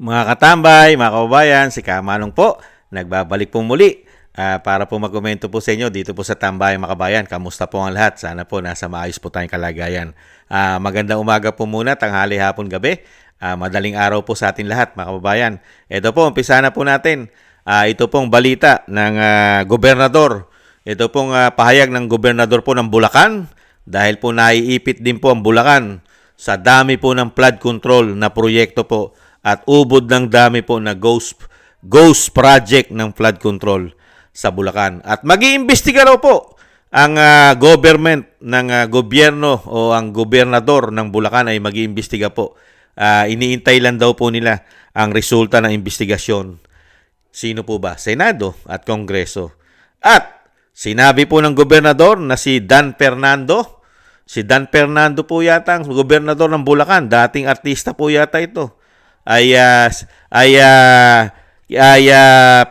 Mga katambay, mga kababayan, si Kamanong po, nagbabalik po muli para po magkomento po sa inyo dito po sa Tambay mga kabayan. Kamusta po ang lahat? Sana po nasa maayos po tayong kalagayan. Magandang umaga po muna, tanghali, hapon, gabi. Madaling araw po sa atin lahat mga kababayan. Ito po, umpisa na po natin. Ito pong balita ng gobernador. Ito pong pahayag ng gobernador po ng Bulacan dahil po naiipit din po ang Bulacan sa dami po ng flood control na proyekto po at ubod ng dami po na ghost project ng flood control sa Bulacan. At mag-iimbestiga raw po ang government ng gobyerno o ang gobernador ng Bulacan ay mag-iimbestiga po. Iniintay lang daw po nila ang resulta ng investigasyon. Sino po ba? Senado at Kongreso. At sinabi po ng gobernador na si Dan Fernando. Si Dan Fernando po yata ang gobernador ng Bulacan. Dating artista po yata ito. Ay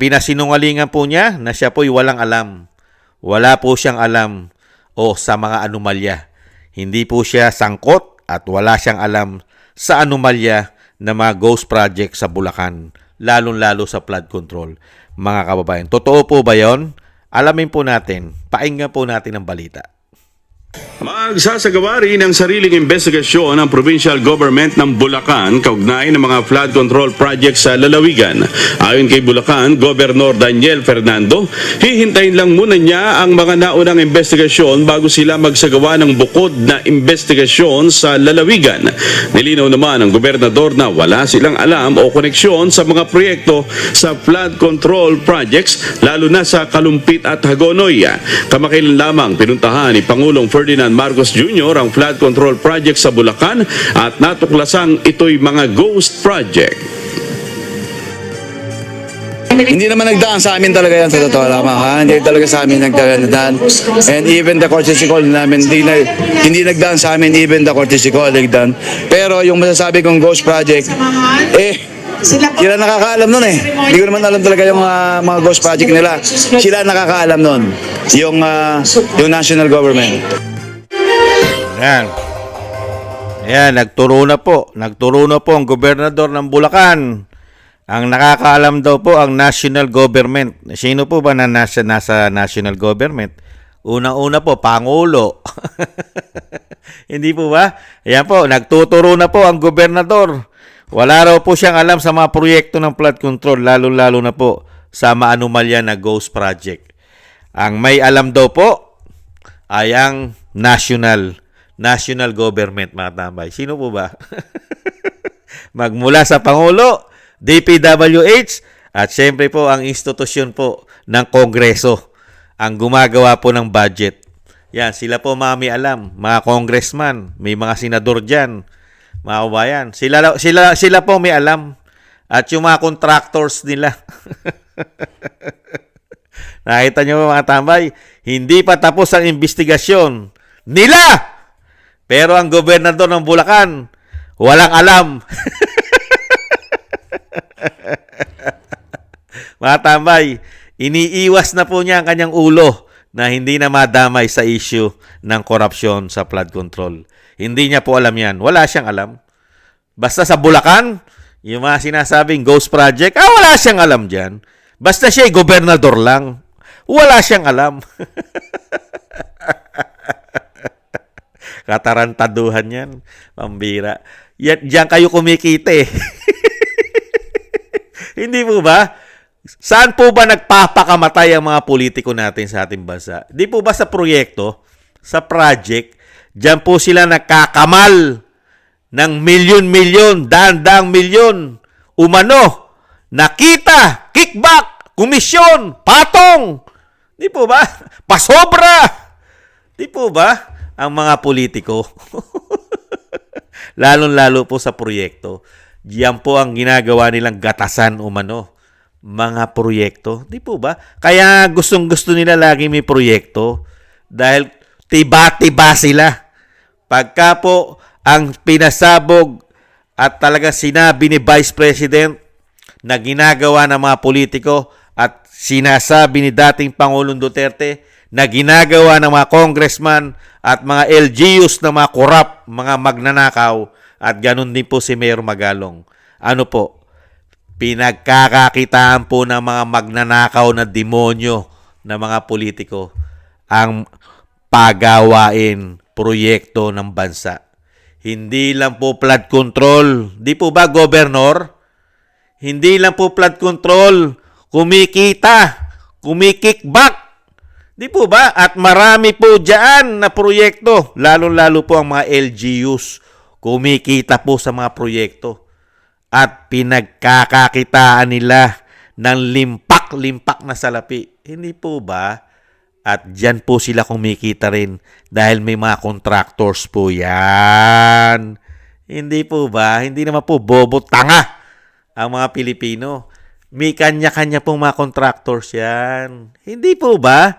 pinasinungalingan po niya na siya po'y walang alam. Wala po siyang alam sa mga anomalya. Hindi po siya sangkot at wala siyang alam sa anomalya na mga ghost project sa Bulacan, lalong-lalo sa flood control. Mga kababayan, totoo po ba yon? Alamin po natin, pakinggan po natin ang balita. Magsasagawa rin ng sariling investigasyon ng provincial government ng Bulacan kaugnay ng mga flood control projects sa lalawigan. Ayon kay Bulacan, Governor Daniel Fernando, hihintayin lang muna niya ang mga naunang investigasyon bago sila magsagawa ng bukod na investigasyon sa lalawigan. Nilinaw naman ng gobernador na wala silang alam o koneksyon sa mga proyekto sa flood control projects, lalo na sa Kalumpit at Hagonoy. Kamakailan lamang pinuntahan ni Pangulong Ferdinand Marcos Jr. ang flood control project sa Bulacan at natuklasang ito'y mga ghost project. Hindi naman nagdaan sa amin talaga yan, sa totoo lamang ha. Hindi talaga sa amin nagdaan. And even the courtesy call namin, hindi nagdaan sa amin, even the courtesy call nagdaan. Pero yung masasabi kong ghost project, sila nakakaalam nun eh. Hindi ko naman alam talaga yung mga ghost project nila. Sila nakakaalam nun, yung national government. Ayan, nagturo na po ang gobernador ng Bulacan. Ang nakakaalam daw po ang national government. Sino po ba na nasa national government? Unang-una po, Pangulo. Hindi po ba? Ayan po, nagtuturo na po ang gobernador. Wala raw po siyang alam sa mga proyekto ng flood control, lalo-lalo na po sa maanumalya na ghost project. Ang may alam daw po ay ang national government, mga tambay. Sino po ba? Magmula sa Pangulo, DPWH, at syempre po ang institusyon po ng Kongreso ang gumagawa po ng budget. Yan, sila po may alam, mga congressman, may mga senador dyan, mga kabayan. Sila po may alam. At yung mga contractors nila. Nakita nyo mga tambay, hindi pa tapos ang investigasyon nila. Pero ang gobernador ng Bulacan, walang alam. Mga tambay, iniiwas na po niya ang kanyang ulo na hindi na madamay sa issue ng korupsyon sa flood control. Hindi niya po alam yan. Wala siyang alam. Basta sa Bulacan, yung mga sinasabing ghost project, wala siyang alam dyan. Basta siya ay gobernador lang. Wala siyang alam. Katarantaduhan yan. Pambira. Diyan kayo kumikita eh. Hindi po ba? Saan po ba nagpapakamatay ang mga politiko natin sa ating bansa? Di po ba sa proyekto, sa project, diyan po sila nakakamal ng milyon-milyon, daan-daang milyon, umano, nakita, kickback, komisyon, patong. Di po ba? Pasobra. Di po ba? Ang mga politiko. Lalong-lalo po sa proyekto. Diyan po ang ginagawa nilang gatasan umano. Mga proyekto. Di po ba? Kaya gustong-gusto nila lagi may proyekto. Dahil tiba-tiba sila. Pagka po ang pinasabog at talaga sinabi ni Vice President na ginagawa ng mga politiko at sinasabi ni dating Pangulong Duterte na ginagawa ng mga congressman at mga LGUs na mga korap, mga magnanakaw, at ganun din po si Mayor Magalong. Ano po? pinagkakakitaan po ng mga magnanakaw na demonyo na mga politiko ang pagawain, proyekto ng bansa. Hindi lang po flood control. Di po ba, Gobernador? Hindi lang po flood control. Kumikita. Kumikickback. Di po ba? At marami po dyan na proyekto. Lalo-lalo po ang mga LGUs. Kumikita po sa mga proyekto. At pinagkakakitaan nila ng limpak-limpak na salapi. Hindi po ba? At dyan po sila kumikita rin dahil may mga contractors po yan. Hindi po ba? Hindi naman po bobo tanga ang mga Pilipino. May kanya-kanya pong mga contractors yan. Hindi po ba?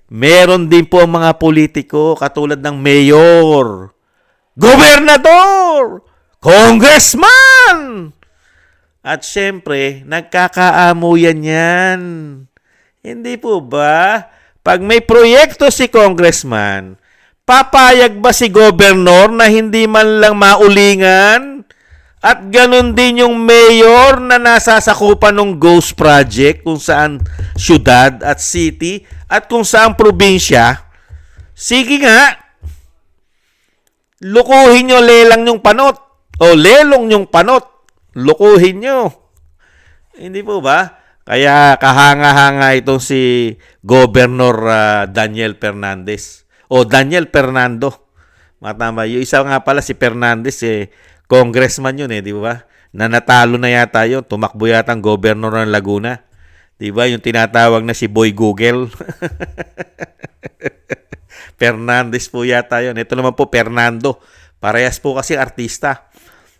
Meron din po ang mga politiko katulad ng mayor, gobernador, congressman. At syempre, nagkakaamuyan yan. Hindi po ba? Pag may proyekto si congressman, papayag ba si gobernador na hindi man lang maulingan? At ganun din yung mayor na nasasakupan ng Ghost Project kung saan syudad at city at kung saan probinsya. Sige nga, lukuhin nyo lelang yung panot o lelong yung panot. Lukuhin nyo. Hindi po ba? Kaya kahanga-hanga itong si Governor Daniel Fernandez o Daniel Fernando. Matama. Yung isa nga pala si Fernandez congressman yun di ba? Na natalo na yata yun. Tumakbo yata ang governor ng Laguna. Di ba? Yung tinatawag na si Boy Google. Fernandez po yata yun. Ito naman po Fernando. Parehas po kasi artista.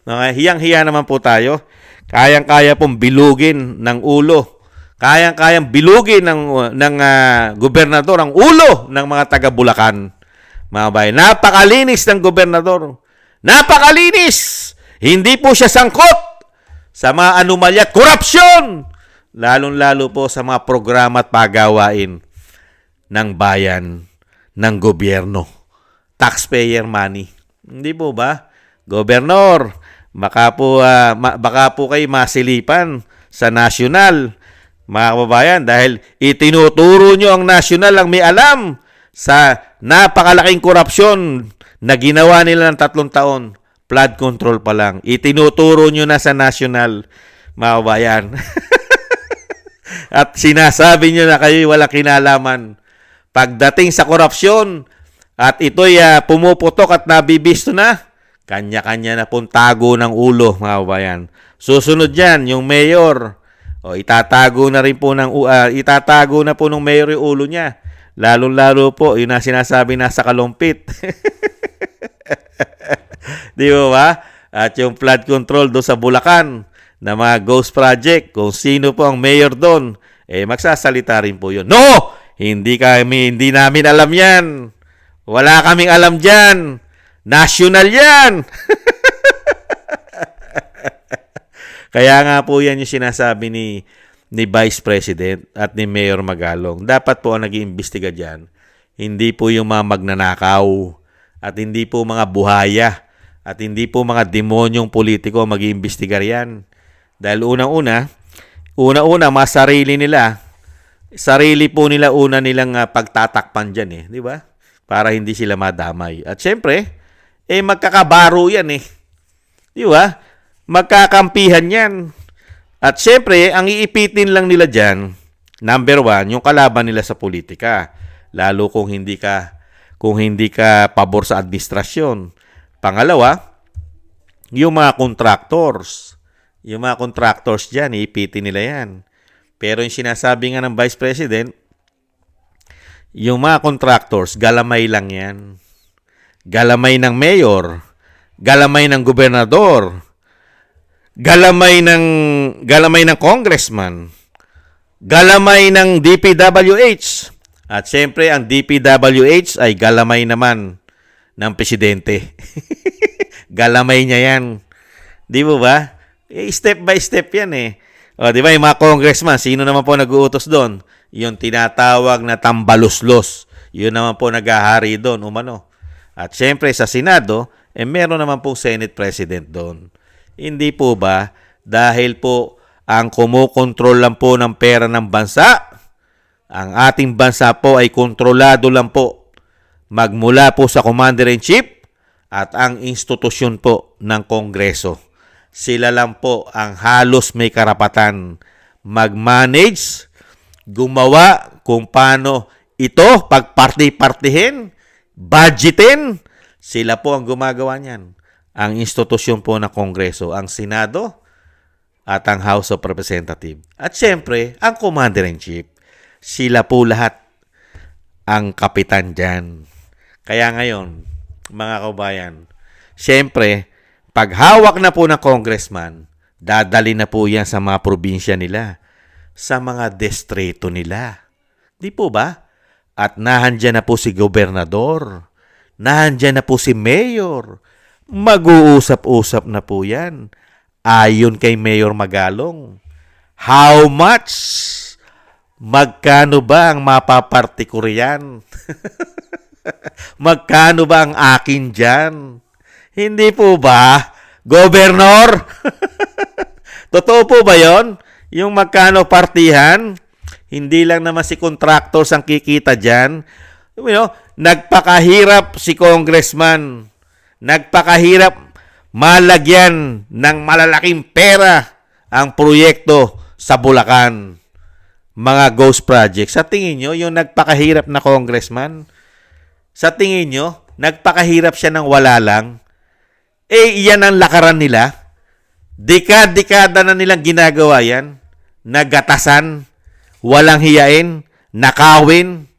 Hiyang-hiya naman po tayo. Kayang-kaya pong bilugin ng ulo. Kayang-kayang bilugin ng gobernador ang ulo ng mga taga Bulacan. Mga bayan, napakalinis ng gobernador. Napakalinis! Hindi po siya sangkot sa mga anomalya at korupsyon. Lalong-lalo po sa mga programa at pagawain ng bayan, ng gobyerno. Taxpayer money. Hindi po ba? Gobernador, baka po kayo masilipan sa nasyonal, mga kababayan, dahil itinuturo nyo ang nasyonal ang may alam sa napakalaking korupsyon na ginawa nila ng 3 taon. Flood control pa lang. Itinuturo nyo na sa nasyonal, mga kababayan. At sinasabi nyo na kayo walang kinalaman. Pagdating sa korupsyon, at ito'y pumuputok at nabibisto na, kanya-kanya na pong tago ng ulo, mga kababayan. Susunod yan, yung mayor. Itatago na rin po itatago na po ng mayor yung ulo niya. Lalo-lalo po, yun na sinasabi nasa kalumpit. Di ba? At yung flood control doon sa Bulacan na mga ghost project, kung sino po ang mayor doon, magsasalita rin po yun. No! Hindi namin alam yan. Wala kaming alam dyan. National yan! Kaya nga po yan yung sinasabi ni Vice President at ni Mayor Magalong. Dapat po ang nag-iimbestiga dyan, hindi po yung mga magnanakaw at hindi po mga buhaya at hindi po mga demonyong politiko ang mag-iimbestigar yan. Dahil unang-una, mga sarili po nila una nilang pagtatakpan dyan di ba? Para hindi sila madamay. At syempre, magkakabaro yan di ba? Magkakampihan yan. At syempre, ang iipitin lang nila dyan, number 1, yung kalaban nila sa politika. Lalo kung hindi ka pabor sa administrasyon. Pangalawa, yung mga contractors. Yung mga contractors dyan, iipitin nila yan. Pero yung sinasabi nga ng Vice President, yung mga contractors, galamay lang yan. Galamay ng mayor, galamay ng gobernador, galamay ng congressman, galamay ng DPWH. At siyempre, ang DPWH ay galamay naman ng presidente. Galamay niya yan. Di mo ba? Step by step yan di ba, yung mga congressman, sino naman po nag-uutos doon? Yung tinatawag na tambaluslos. Yun naman po nag-ahari doon, umano. At siyempre, sa Senado, meron naman po Senate President doon. Hindi po ba? Dahil po ang kumukontrol lang po ng pera ng bansa. Ang ating bansa po ay kontrolado lang po magmula po sa Commander-in-Chief at ang institusyon po ng Kongreso. Sila lang po ang halos may karapatan mag-manage, gumawa kung paano ito pagparti-partihin, budgetin. Sila po ang gumagawa niyan. Ang institusyon po ng Kongreso, ang Senado at ang House of Representatives. At siyempre, ang Commander-in-Chief. Sila po lahat ang kapitan dyan. Kaya ngayon, mga kabayan, siyempre, pag hawak na po ng congressman, dadali na po yan sa mga probinsya nila, sa mga distrito nila. Di po ba? At nahandyan na po si gobernador, nahandyan na po si mayor, mag-uusap-usap na po yan. Ayon kay Mayor Magalong, how much? Magkano ba ang mapaparti ko riyan? Magkano ba ang akin dyan? Hindi po ba, Gobernor? Totoo po ba yon? Yung magkano partihan? Hindi lang naman si contractors ang kikita dyan. You know, nagpakahirap si congressman. Nagpakahirap malagyan ng malalaking pera ang proyekto sa Bulacan. Mga ghost projects. Sa tingin nyo, yung nagpakahirap na congressman, sa tingin nyo, nagpakahirap siya ng wala lang, iyan ang lakaran nila. Dekada na nilang ginagawa yan. Nagatasan, walang hiyain, nakawin,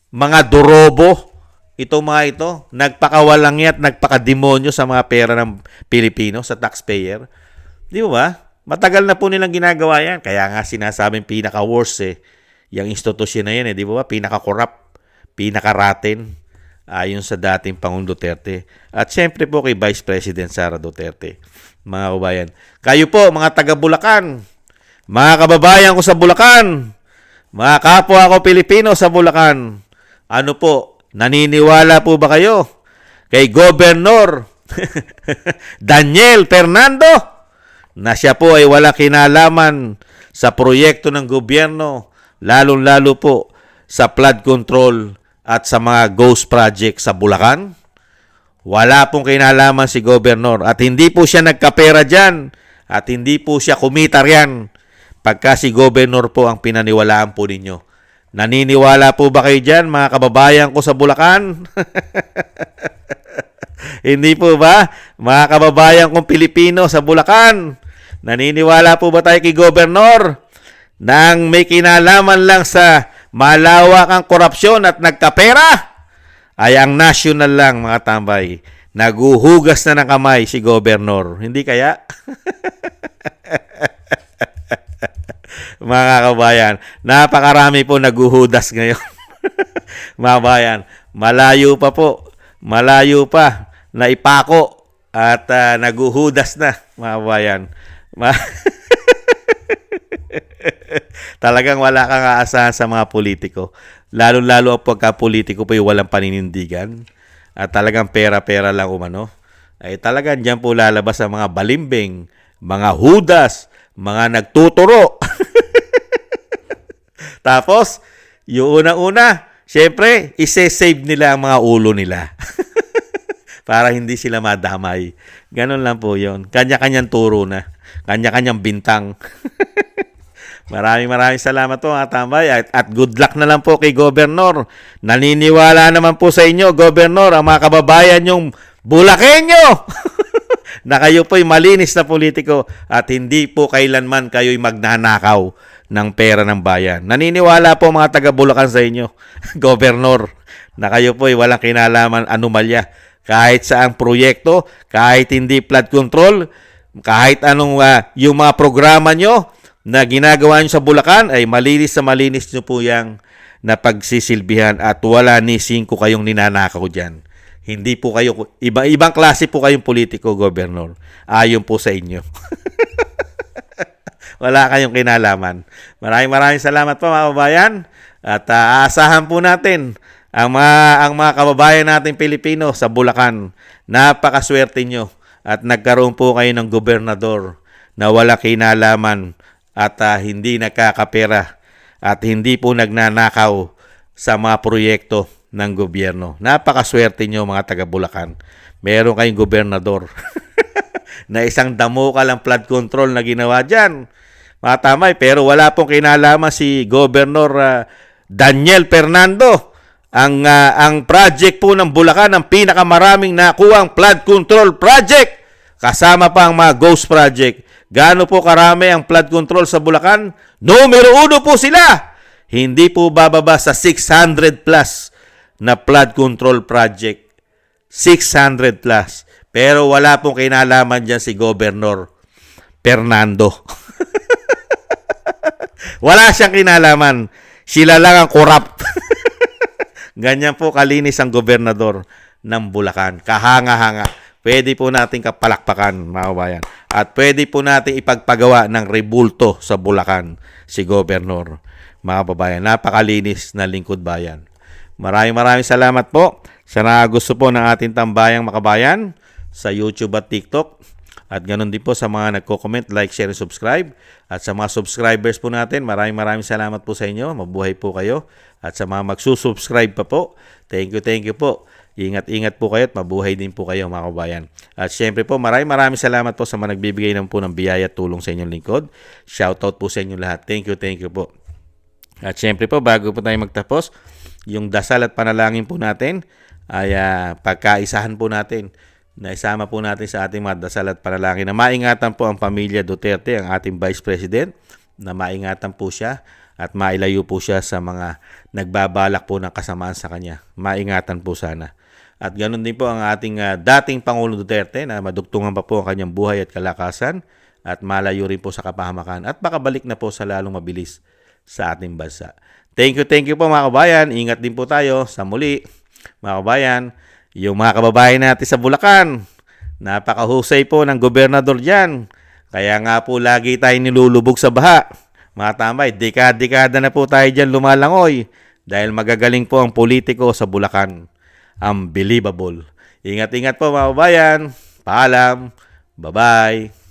mga durobo. Itong mga ito, nagpakawalangi at nagpakademonyo sa mga pera ng Pilipino, sa taxpayer. Di ba? Matagal na po nilang ginagawa yan. Kaya nga sinasabing pinaka-worst yung institusyon na yan di ba? Pinaka-corrupt, pinaka-rotten, ayon sa dating Pangulong Duterte. At syempre po kay Vice President Sara Duterte. Mga kabayan, kayo po, mga taga-Bulacan, mga kababayan ko sa Bulacan, mga kapwa ko Pilipino sa Bulacan, ano po, naniniwala po ba kayo kay Governor Daniel Fernando na siya po ay wala kinalaman sa proyekto ng gobyerno, lalong-lalo po sa flood control at sa mga ghost project sa Bulacan? Wala pong kinalaman si Governor at hindi po siya nagkapera dyan at hindi po siya kumita riyan pagka si Governor po ang pinaniwalaan po ninyo. Naniniwala po ba kayo dyan, mga kababayan ko sa Bulacan? Hindi po ba, mga kababayan kong Pilipino sa Bulacan? Naniniwala po ba tayo kay Governor nang may kinalaman lang sa malawak ang korupsyon at nagkapera? Ay ang national lang, mga tambay. Naguhugas na ng kamay si Governor. Hindi kaya? Mga kabayan, napakarami po naguhudas ngayon. Mga kabayan, malayo pa po. Malayo pa na ipako at naguhudas na, mga kabayan. Talagang wala kang aasahan sa mga politiko. Lalo-lalo ang pagka-politiko po yung walang paninindigan. At talagang pera-pera lang umano. Ay talagang dyan po lalabas ang mga balimbing, mga hudas, mga nagtuturo. Tapos, yung unang-una, syempre, ise-save nila ang mga ulo nila. Para hindi sila madamay. Ganon lang po yon. Kanya-kanyang turo na. Kanya-kanyang bintang. Maraming salamat po, mga tambay. At good luck na lang po kay Governor. Naniniwala naman po sa inyo, Governor, ang mga kababayan yung Bulakenyo na kayo po'y malinis na politiko at hindi po kailanman kayo'y magnanakaw ng pera ng bayan. Naniniwala po mga taga-Bulacan sa inyo, Governor, na kayo po'y walang kinalaman anomalya. Kahit saang proyekto, kahit hindi flood control, kahit anong yung mga programa nyo na ginagawa nyo sa Bulacan, ay malinis nyo po yang napagsisilbihan at wala ni 5 kayong ninanakaw dyan. Hindi po kayo, ibang klase po kayong politiko, Governor. Ayon po sa inyo. Wala kayong kinalaman. Maraming salamat po, mga kababayan. At aasahan po natin ang mga kababayan natin Pilipino sa Bulacan. Napakaswerte nyo. At nagkaroon po kayo ng gobernador na wala kinalaman at hindi nakakapera at hindi po nagnanakaw sa mga proyekto ng gobyerno. Napakaswerte nyo mga taga Bulacan. Meron kayong gobernador na isang damukal ang flood control na ginawa dyan. Mga tamay, pero wala pong kinalaman si Governor Daniel Fernando. Ang project po ng Bulacan, ang pinakamaraming nakuhang flood control project. Kasama pa ang mga ghost project. Gaano po karami ang flood control sa Bulacan? Numero 1 po sila. Hindi po bababa sa 600 plus na flood control project. 600 plus. Pero wala pong kinalaman dyan si Governor Fernando. Wala siyang kinalaman. Sila lang ang corrupt. Ganyan po kalinis ang gobernador ng Bulacan. Kahanga-hanga. Pwede po natin kapalakpakan, mga kabayan. At pwede po natin ipagpagawa ng rebulto sa Bulacan si Gobernador. Mga kababayan, napakalinis na lingkod bayan. Maraming salamat po sa gusto po ng ating tambayang makabayan sa YouTube at TikTok. At ganoon din po sa mga nagko-comment, like, share, and subscribe. At sa mga subscribers po natin, maraming salamat po sa inyo. Mabuhay po kayo. At sa mga magsusubscribe pa po, thank you po. Ingat po kayo at mabuhay din po kayo mga kabayan. At syempre po, maraming salamat po sa mga nagbibigay ng biyaya at tulong sa inyong lingkod. Shoutout po sa inyong lahat. Thank you po. At syempre po, bago po tayo magtapos, yung dasal at panalangin po natin ay pagkaisahan po natin. Naisama po natin sa ating mga dasal at panalangin na maingatan po ang pamilya Duterte, ang ating Vice President, na maingatan po siya at mailayo po siya sa mga nagbabalak po ng kasamaan sa kanya. Maingatan po sana. At ganoon din po ang ating dating Pangulong Duterte na madugtungan pa po ang kanyang buhay at kalakasan at malayo rin po sa kapahamakan at makabalik na po sa lalong mabilis sa ating bansa. Thank you po mga kabayan. Ingat din po tayo sa muli. Mga kabayan, yung mga kababayan natin sa Bulacan, napakahusay po ng gobernador dyan. Kaya nga po lagi tayo nilulubog sa baha. Mga tambay, dekada na po tayo dyan lumalangoy dahil magagaling po ang politiko sa Bulacan. Unbelievable. Ingat po mga kababayan. Paalam. Bye-bye.